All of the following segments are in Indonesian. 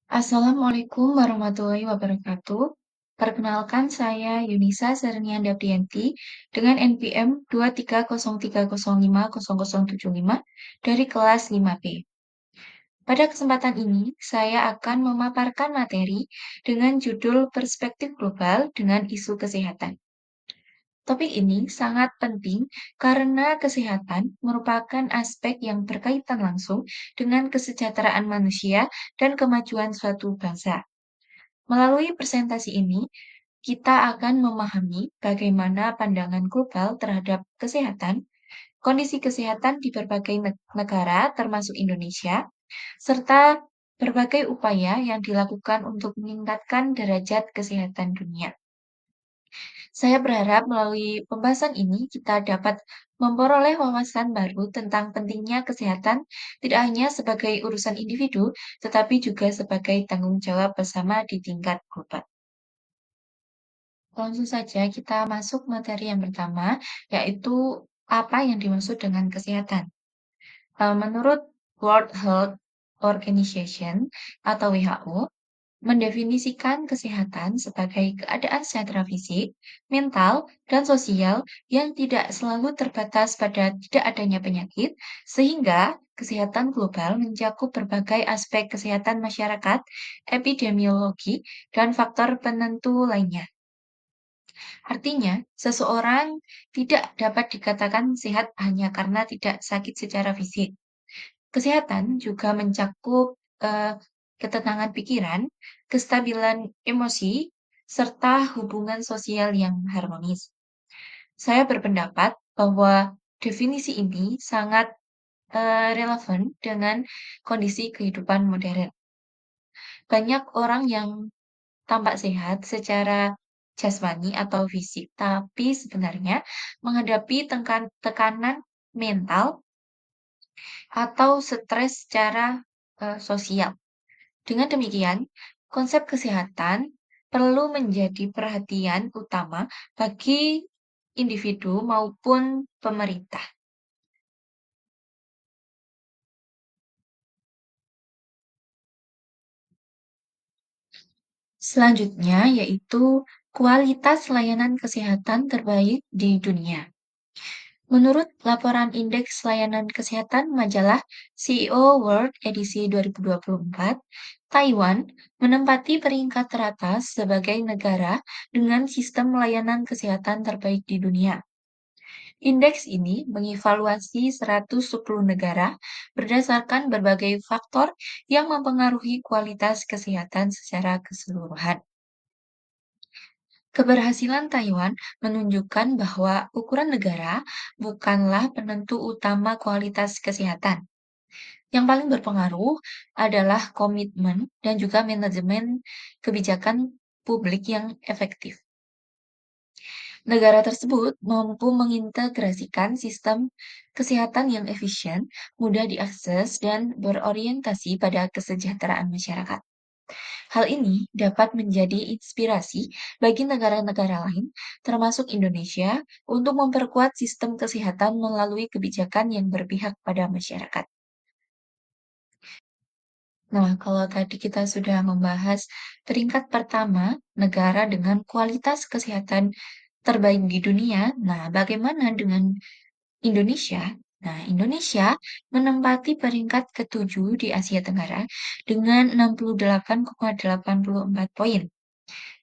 Assalamualaikum warahmatullahi wabarakatuh. Perkenalkan saya Yunisa Sernian Dabrianti dengan NPM 23030500075 dari kelas 5B. Pada kesempatan ini, saya akan memaparkan materi dengan judul Perspektif Global dengan Isu Kesehatan. Topik ini sangat penting karena kesehatan merupakan aspek yang berkaitan langsung dengan kesejahteraan manusia dan kemajuan suatu bangsa. Melalui presentasi ini, kita akan memahami bagaimana pandangan global terhadap kesehatan, kondisi kesehatan di berbagai negara, termasuk Indonesia, serta berbagai upaya yang dilakukan untuk meningkatkan derajat kesehatan dunia. Saya berharap melalui pembahasan ini kita dapat memperoleh wawasan baru tentang pentingnya kesehatan tidak hanya sebagai urusan individu, tetapi juga sebagai tanggung jawab bersama di tingkat global. Langsung saja kita masuk materi yang pertama, yaitu apa yang dimaksud dengan kesehatan. Menurut World Health Organization atau WHO, mendefinisikan kesehatan sebagai keadaan sejahtera fisik, mental, dan sosial yang tidak selalu terbatas pada tidak adanya penyakit, sehingga kesehatan global mencakup berbagai aspek kesehatan masyarakat, epidemiologi, dan faktor penentu lainnya. Artinya, seseorang tidak dapat dikatakan sehat hanya karena tidak sakit secara fisik. Kesehatan juga mencakup ketenangan pikiran, kestabilan emosi, serta hubungan sosial yang harmonis. Saya berpendapat bahwa definisi ini sangat relevan dengan kondisi kehidupan modern. Banyak orang yang tampak sehat secara jasmani atau fisik, tapi sebenarnya menghadapi tekanan mental atau stres secara sosial. Dengan demikian, konsep kesehatan perlu menjadi perhatian utama bagi individu maupun pemerintah. Selanjutnya yaitu kualitas layanan kesehatan terbaik di dunia. Menurut laporan Indeks Layanan Kesehatan majalah CEO World edisi 2024, Taiwan menempati peringkat teratas sebagai negara dengan sistem layanan kesehatan terbaik di dunia. Indeks ini mengevaluasi 110 negara berdasarkan berbagai faktor yang mempengaruhi kualitas kesehatan secara keseluruhan. Keberhasilan Taiwan menunjukkan bahwa ukuran negara bukanlah penentu utama kualitas kesehatan. Yang paling berpengaruh adalah komitmen dan juga manajemen kebijakan publik yang efektif. Negara tersebut mampu mengintegrasikan sistem kesehatan yang efisien, mudah diakses, dan berorientasi pada kesejahteraan masyarakat. Hal ini dapat menjadi inspirasi bagi negara-negara lain, termasuk Indonesia, untuk memperkuat sistem kesehatan melalui kebijakan yang berpihak pada masyarakat. Nah, kalau tadi kita sudah membahas peringkat pertama negara dengan kualitas kesehatan terbaik di dunia, nah bagaimana dengan Indonesia? Nah, Indonesia menempati peringkat ketujuh di Asia Tenggara dengan 68,84 poin.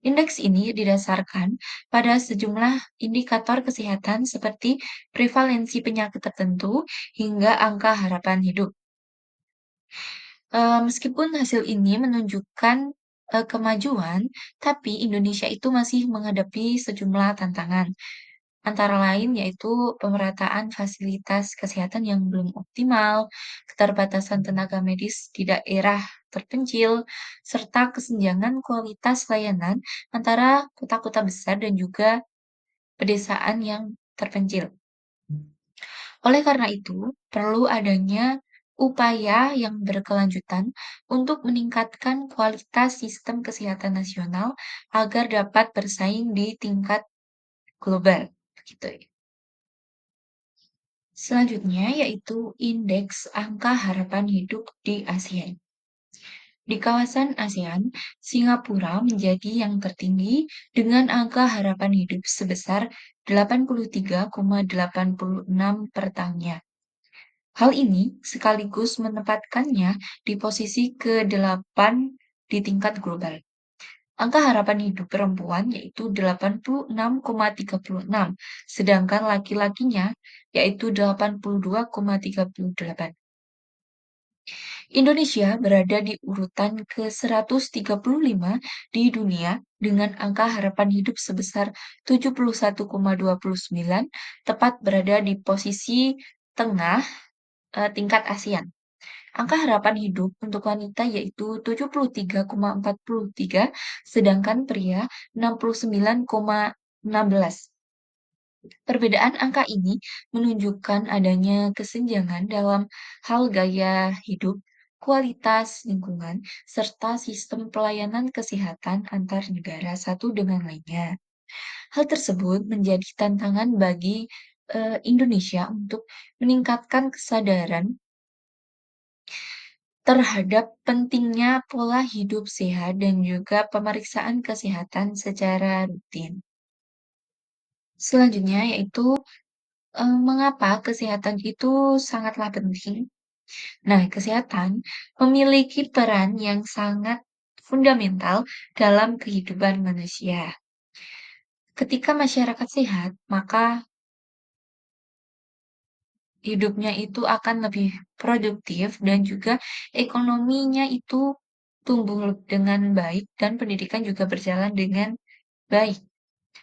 Indeks ini didasarkan pada sejumlah indikator kesehatan seperti prevalensi penyakit tertentu hingga angka harapan hidup. Meskipun hasil ini menunjukkan kemajuan, tapi Indonesia itu masih menghadapi sejumlah tantangan. Antara lain yaitu pemerataan fasilitas kesehatan yang belum optimal, keterbatasan tenaga medis di daerah terpencil, serta kesenjangan kualitas layanan antara kota-kota besar dan juga pedesaan yang terpencil. Oleh karena itu, perlu adanya upaya yang berkelanjutan untuk meningkatkan kualitas sistem kesehatan nasional agar dapat bersaing di tingkat global. Gitu. Selanjutnya yaitu indeks angka harapan hidup di ASEAN. Di kawasan ASEAN, Singapura menjadi yang tertinggi dengan angka harapan hidup sebesar 83,86 per tahunnya. Hal ini sekaligus menempatkannya di posisi ke-8 di tingkat global. Angka harapan hidup perempuan yaitu 86,36, sedangkan laki-lakinya yaitu 82,38. Indonesia berada di urutan ke-135 di dunia dengan angka harapan hidup sebesar 71,29, tepat berada di posisi tengah tingkat ASEAN. Angka harapan hidup untuk wanita yaitu 73,43, sedangkan pria 69,16. Perbedaan angka ini menunjukkan adanya kesenjangan dalam hal gaya hidup, kualitas lingkungan, serta sistem pelayanan kesehatan antar negara satu dengan lainnya. Hal tersebut menjadi tantangan bagi Indonesia untuk meningkatkan kesadaran terhadap pentingnya pola hidup sehat dan juga pemeriksaan kesehatan secara rutin. Selanjutnya yaitu mengapa kesehatan itu sangatlah penting? Nah, kesehatan memiliki peran yang sangat fundamental dalam kehidupan manusia. Ketika masyarakat sehat, maka hidupnya itu akan lebih produktif dan juga ekonominya itu tumbuh dengan baik dan pendidikan juga berjalan dengan baik.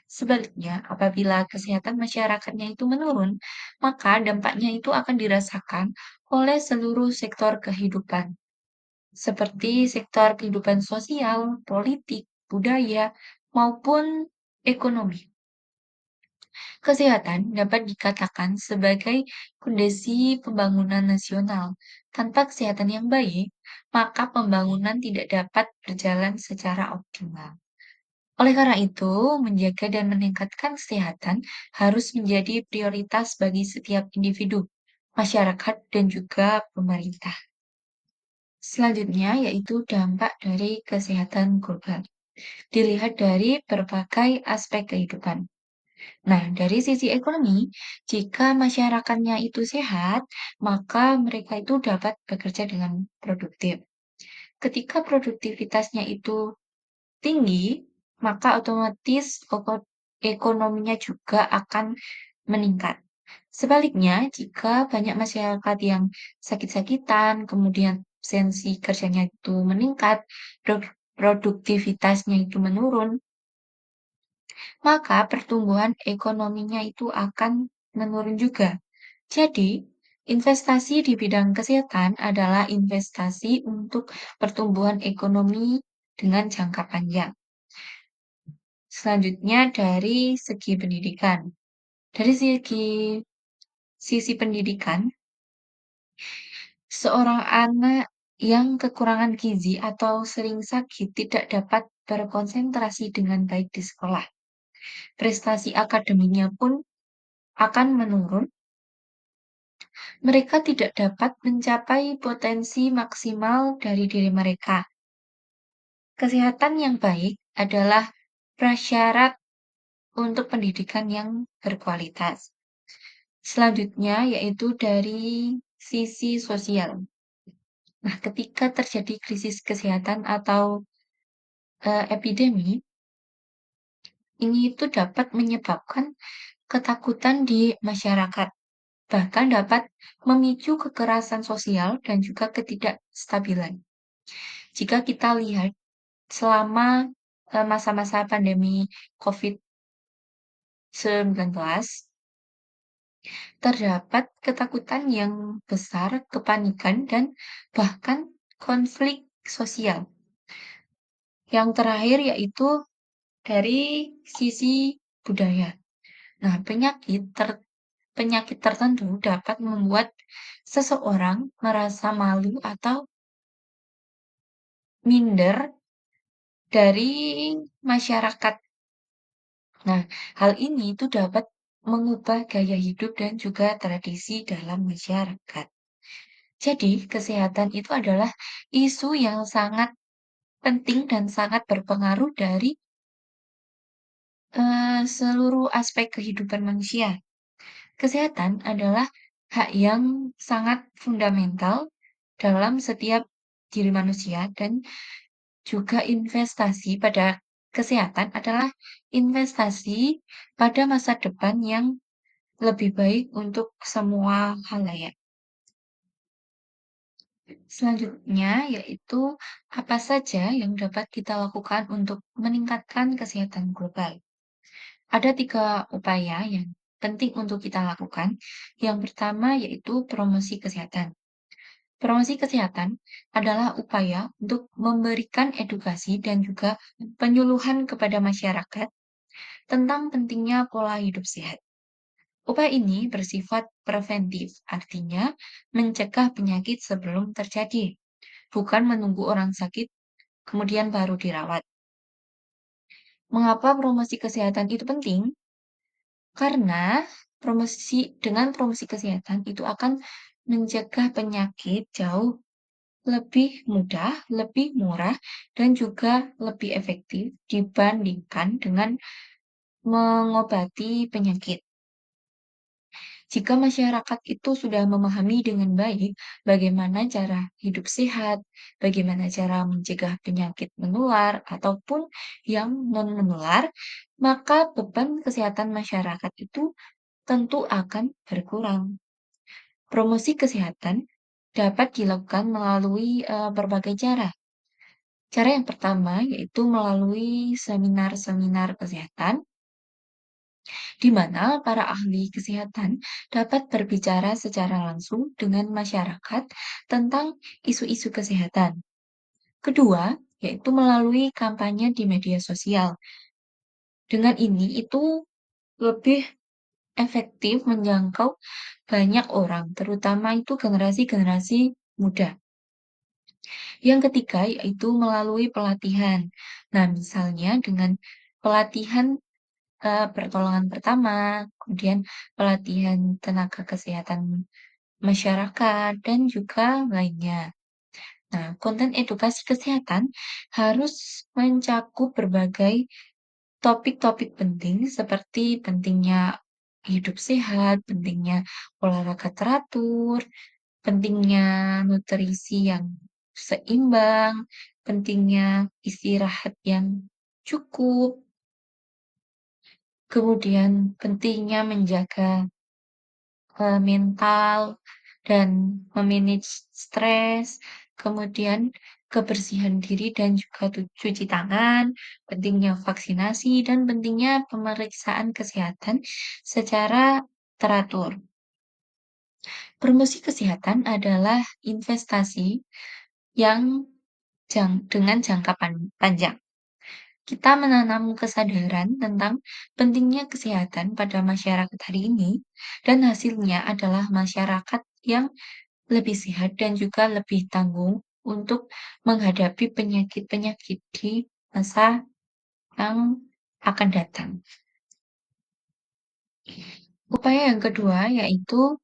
Sebaliknya, apabila kesehatan masyarakatnya itu menurun, maka dampaknya itu akan dirasakan oleh seluruh sektor kehidupan, seperti sektor kehidupan sosial, politik, budaya, maupun ekonomi. Kesehatan dapat dikatakan sebagai fondasi pembangunan nasional. Tanpa kesehatan yang baik, maka pembangunan tidak dapat berjalan secara optimal. Oleh karena itu, menjaga dan meningkatkan kesehatan harus menjadi prioritas bagi setiap individu, masyarakat, dan juga pemerintah. Selanjutnya, yaitu dampak dari kesehatan global. Dilihat dari berbagai aspek kehidupan. Nah, dari sisi ekonomi, jika masyarakatnya itu sehat, maka mereka itu dapat bekerja dengan produktif. Ketika produktivitasnya itu tinggi, maka otomatis ekonominya juga akan meningkat. Sebaliknya, jika banyak masyarakat yang sakit-sakitan, kemudian sensi kerjanya itu meningkat, produktivitasnya itu menurun, maka pertumbuhan ekonominya itu akan menurun juga. Jadi, investasi di bidang kesehatan adalah investasi untuk pertumbuhan ekonomi dengan jangka panjang. Selanjutnya dari segi pendidikan. Dari sisi pendidikan, seorang anak yang kekurangan gizi atau sering sakit tidak dapat berkonsentrasi dengan baik di sekolah. Prestasi akademinya pun akan menurun. Mereka tidak dapat mencapai potensi maksimal dari diri mereka. Kesehatan yang baik adalah prasyarat untuk pendidikan yang berkualitas. Selanjutnya yaitu dari sisi sosial. Nah, ketika terjadi krisis kesehatan atau epidemi, ini itu dapat menyebabkan ketakutan di masyarakat, bahkan dapat memicu kekerasan sosial dan juga ketidakstabilan. Jika kita lihat selama masa-masa pandemi COVID-19, terdapat ketakutan yang besar, kepanikan, dan bahkan konflik sosial. Yang terakhir yaitu dari sisi budaya. Nah, penyakit tertentu dapat membuat seseorang merasa malu atau minder dari masyarakat. Nah, hal ini itu dapat mengubah gaya hidup dan juga tradisi dalam masyarakat. Jadi, kesehatan itu adalah isu yang sangat penting dan sangat berpengaruh dari seluruh aspek kehidupan manusia. Kesehatan adalah hak yang sangat fundamental dalam setiap diri manusia dan juga investasi pada kesehatan adalah investasi pada masa depan yang lebih baik untuk semua halayak. Selanjutnya yaitu apa saja yang dapat kita lakukan untuk meningkatkan kesehatan global. Ada 3 upaya yang penting untuk kita lakukan. Yang pertama yaitu promosi kesehatan. Promosi kesehatan adalah upaya untuk memberikan edukasi dan juga penyuluhan kepada masyarakat tentang pentingnya pola hidup sehat. Upaya ini bersifat preventif, artinya mencegah penyakit sebelum terjadi, bukan menunggu orang sakit kemudian baru dirawat. Mengapa promosi kesehatan itu penting? Karena dengan promosi kesehatan itu akan mencegah penyakit jauh lebih mudah, lebih murah, dan juga lebih efektif dibandingkan dengan mengobati penyakit. Jika masyarakat itu sudah memahami dengan baik bagaimana cara hidup sehat, bagaimana cara mencegah penyakit menular ataupun yang non-menular, maka beban kesehatan masyarakat itu tentu akan berkurang. Promosi kesehatan dapat dilakukan melalui berbagai cara. Cara yang pertama yaitu melalui seminar-seminar kesehatan, di mana para ahli kesehatan dapat berbicara secara langsung dengan masyarakat tentang isu-isu kesehatan. Kedua, yaitu melalui kampanye di media sosial. Dengan ini itu lebih efektif menjangkau banyak orang, terutama itu generasi-generasi muda. Yang ketiga, yaitu melalui pelatihan. Nah, misalnya dengan pelatihan pertolongan pertama, kemudian pelatihan tenaga kesehatan masyarakat, dan juga lainnya. Nah, konten edukasi kesehatan harus mencakup berbagai topik-topik penting seperti pentingnya hidup sehat, pentingnya olahraga teratur, pentingnya nutrisi yang seimbang, pentingnya istirahat yang cukup, kemudian pentingnya menjaga mental dan memanage stres, kemudian kebersihan diri dan juga cuci tangan, pentingnya vaksinasi, dan pentingnya pemeriksaan kesehatan secara teratur. Promosi kesehatan adalah investasi yang dengan jangka panjang. Kita menanam kesadaran tentang pentingnya kesehatan pada masyarakat hari ini, dan hasilnya adalah masyarakat yang lebih sehat dan juga lebih tangguh untuk menghadapi penyakit-penyakit di masa yang akan datang. Upaya yang kedua yaitu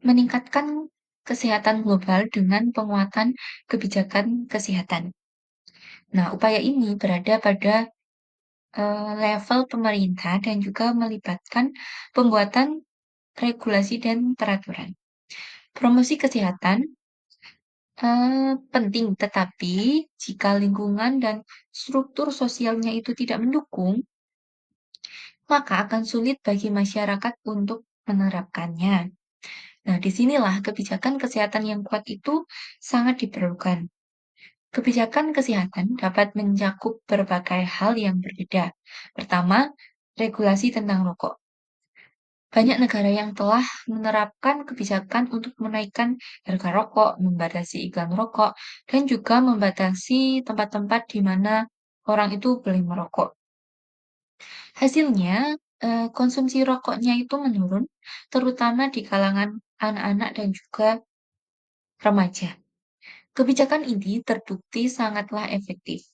meningkatkan kesehatan global dengan penguatan kebijakan kesehatan. Nah, upaya ini berada pada level pemerintah dan juga melibatkan pembuatan regulasi dan peraturan. Promosi kesehatan penting, tetapi jika lingkungan dan struktur sosialnya itu tidak mendukung, maka akan sulit bagi masyarakat untuk menerapkannya. Nah, disinilah kebijakan kesehatan yang kuat itu sangat diperlukan. Kebijakan kesehatan dapat mencakup berbagai hal yang berbeda. Pertama, regulasi tentang rokok. Banyak negara yang telah menerapkan kebijakan untuk menaikkan harga rokok, membatasi iklan rokok, dan juga membatasi tempat-tempat di mana orang itu boleh merokok. Hasilnya, konsumsi rokoknya itu menurun, terutama di kalangan anak-anak dan juga remaja. Kebijakan ini terbukti sangatlah efektif.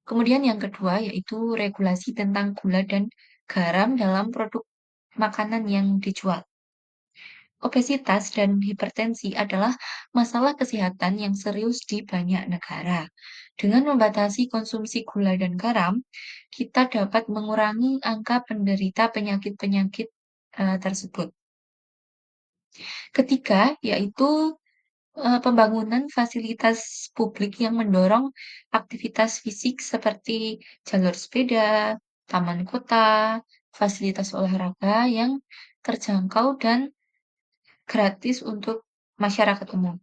Kemudian yang kedua yaitu regulasi tentang gula dan garam dalam produk makanan yang dijual. Obesitas dan hipertensi adalah masalah kesehatan yang serius di banyak negara. Dengan membatasi konsumsi gula dan garam, kita dapat mengurangi angka penderita penyakit-penyakit tersebut. Ketiga, yaitu pembangunan fasilitas publik yang mendorong aktivitas fisik seperti jalur sepeda, taman kota, fasilitas olahraga yang terjangkau dan gratis untuk masyarakat umum.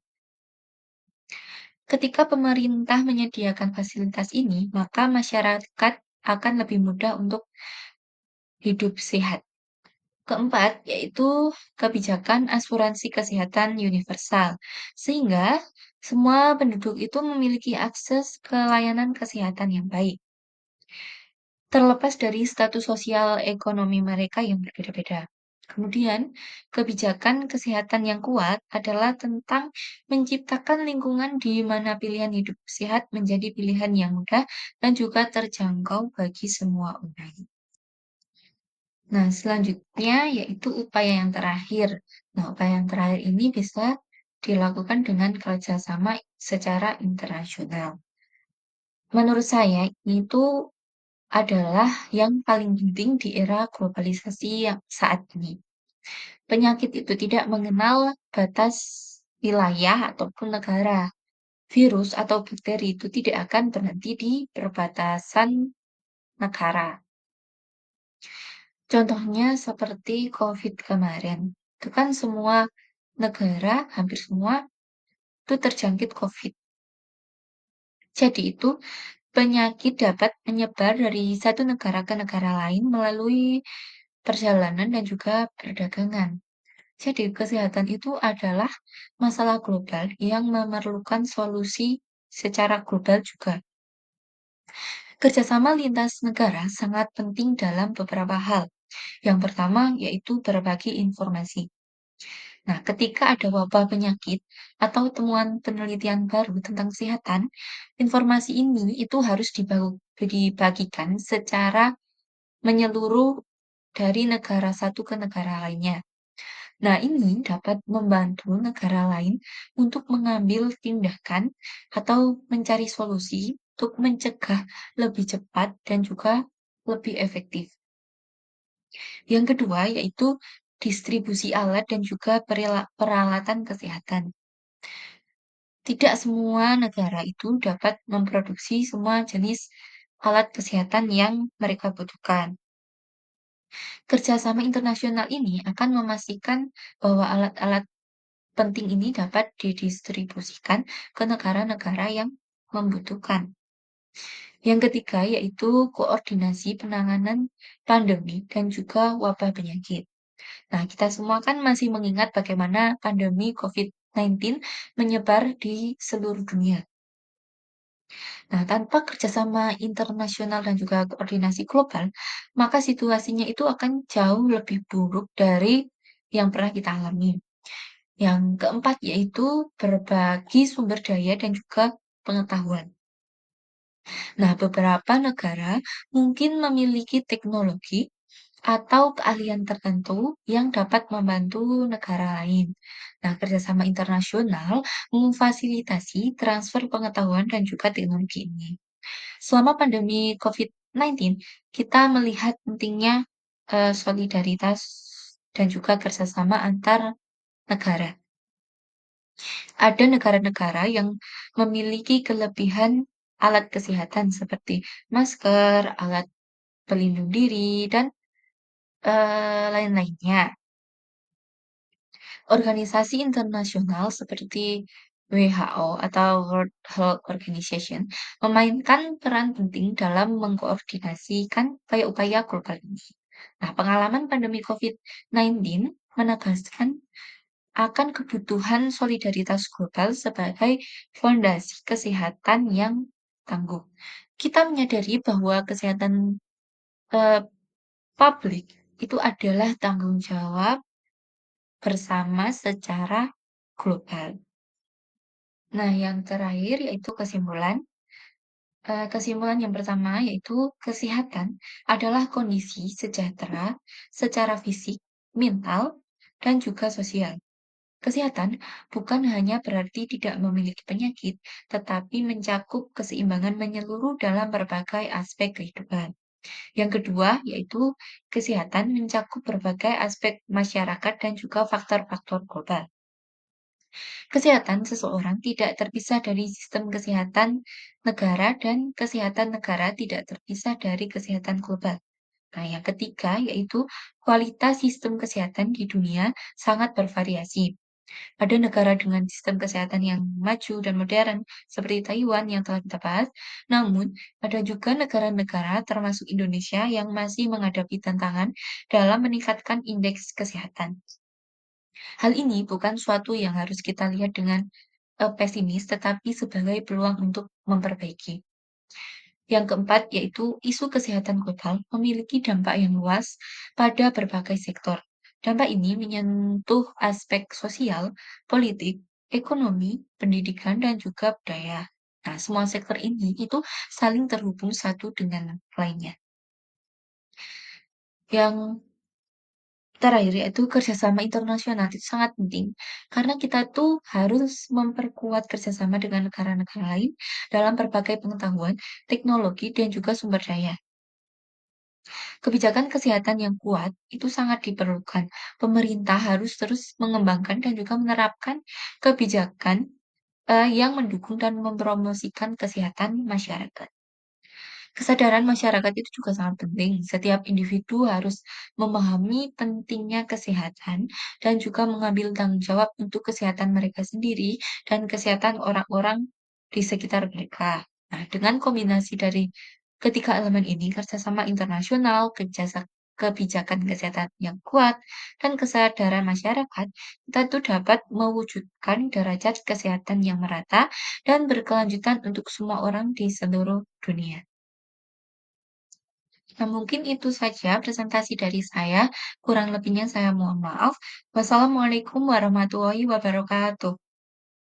Ketika pemerintah menyediakan fasilitas ini, maka masyarakat akan lebih mudah untuk hidup sehat. Keempat, yaitu kebijakan asuransi kesehatan universal, sehingga semua penduduk itu memiliki akses ke layanan kesehatan yang baik, terlepas dari status sosial ekonomi mereka yang berbeda-beda. Kemudian, kebijakan kesehatan yang kuat adalah tentang menciptakan lingkungan di mana pilihan hidup sehat menjadi pilihan yang mudah dan juga terjangkau bagi semua orang. Nah, selanjutnya yaitu upaya yang terakhir. Nah, upaya yang terakhir ini bisa dilakukan dengan kerjasama secara internasional. Menurut saya, itu adalah yang paling penting di era globalisasi yang saat ini. Penyakit itu tidak mengenal batas wilayah ataupun negara. Virus atau bakteri itu tidak akan berhenti di perbatasan negara. Contohnya seperti COVID kemarin. Itu kan semua negara, hampir semua, itu terjangkit COVID. Jadi itu penyakit dapat menyebar dari satu negara ke negara lain melalui perjalanan dan juga perdagangan. Jadi kesehatan itu adalah masalah global yang memerlukan solusi secara global juga. Kerjasama lintas negara sangat penting dalam beberapa hal. Yang pertama yaitu berbagi informasi. Nah, ketika ada wabah penyakit atau temuan penelitian baru tentang kesehatan, informasi ini itu harus dibagikan secara menyeluruh dari negara satu ke negara lainnya. Nah, ini dapat membantu negara lain untuk mengambil tindakan atau mencari solusi untuk mencegah lebih cepat dan juga lebih efektif. Yang kedua yaitu distribusi alat dan juga peralatan kesehatan. Tidak semua negara itu dapat memproduksi semua jenis alat kesehatan yang mereka butuhkan. Kerjasama internasional ini akan memastikan bahwa alat-alat penting ini dapat didistribusikan ke negara-negara yang membutuhkan. Yang ketiga yaitu koordinasi penanganan pandemi dan juga wabah penyakit. Nah, kita semua kan masih mengingat bagaimana pandemi COVID-19 menyebar di seluruh dunia. Nah, tanpa kerjasama internasional dan juga koordinasi global, maka situasinya itu akan jauh lebih buruk dari yang pernah kita alami. Yang keempat yaitu berbagi sumber daya dan juga pengetahuan. Nah, beberapa negara mungkin memiliki teknologi atau keahlian tertentu yang dapat membantu negara lain. Nah, kerjasama internasional memfasilitasi transfer pengetahuan dan juga teknologi ini. Selama pandemi COVID-19, kita melihat pentingnya solidaritas dan juga kerjasama antar negara. Ada negara-negara yang memiliki kelebihan alat kesehatan seperti masker, alat pelindung diri, dan lain-lainnya. Organisasi internasional seperti WHO atau World Health Organization memainkan peran penting dalam mengkoordinasikan upaya-upaya global ini. Nah, pengalaman pandemi COVID-19 menegaskan akan kebutuhan solidaritas global sebagai fondasi kesehatan yang tangguh. Kita menyadari bahwa kesehatan eh, publik itu adalah tanggung jawab bersama secara global. Nah, yang terakhir yaitu kesimpulan. Kesimpulan yang pertama yaitu kesehatan adalah kondisi sejahtera secara fisik, mental, dan juga sosial. Kesehatan bukan hanya berarti tidak memiliki penyakit, tetapi mencakup keseimbangan menyeluruh dalam berbagai aspek kehidupan. Yang kedua, yaitu kesehatan mencakup berbagai aspek masyarakat dan juga faktor-faktor global. Kesehatan seseorang tidak terpisah dari sistem kesehatan negara dan kesehatan negara tidak terpisah dari kesehatan global. Nah, yang ketiga yaitu kualitas sistem kesehatan di dunia sangat bervariasi. Ada negara dengan sistem kesehatan yang maju dan modern, seperti Taiwan yang telah kita bahas. Namun, ada juga negara-negara termasuk Indonesia yang masih menghadapi tantangan dalam meningkatkan indeks kesehatan. Hal ini bukan suatu yang harus kita lihat dengan pesimis, tetapi sebagai peluang untuk memperbaiki. Yang keempat, yaitu isu kesehatan global memiliki dampak yang luas pada berbagai sektor. Dampak ini menyentuh aspek sosial, politik, ekonomi, pendidikan, dan juga budaya. Nah, semua sektor ini itu saling terhubung satu dengan lainnya. Yang terakhir yaitu kerjasama internasional itu sangat penting karena kita tuh harus memperkuat kerjasama dengan negara-negara lain dalam berbagai pengetahuan, teknologi, dan juga sumber daya. Kebijakan kesehatan yang kuat itu sangat diperlukan. Pemerintah harus terus mengembangkan dan juga menerapkan kebijakan yang mendukung dan mempromosikan kesehatan masyarakat. Kesadaran masyarakat itu juga sangat penting. Setiap individu harus memahami pentingnya kesehatan dan juga mengambil tanggung jawab untuk kesehatan mereka sendiri dan kesehatan orang-orang di sekitar mereka. Nah, dengan kombinasi dari ketiga elemen ini, kerjasama internasional, kebijakan kesehatan yang kuat, dan kesadaran masyarakat, kita itu dapat mewujudkan derajat kesehatan yang merata dan berkelanjutan untuk semua orang di seluruh dunia. Nah, mungkin itu saja presentasi dari saya. Kurang lebihnya saya mohon maaf. Wassalamualaikum warahmatullahi wabarakatuh.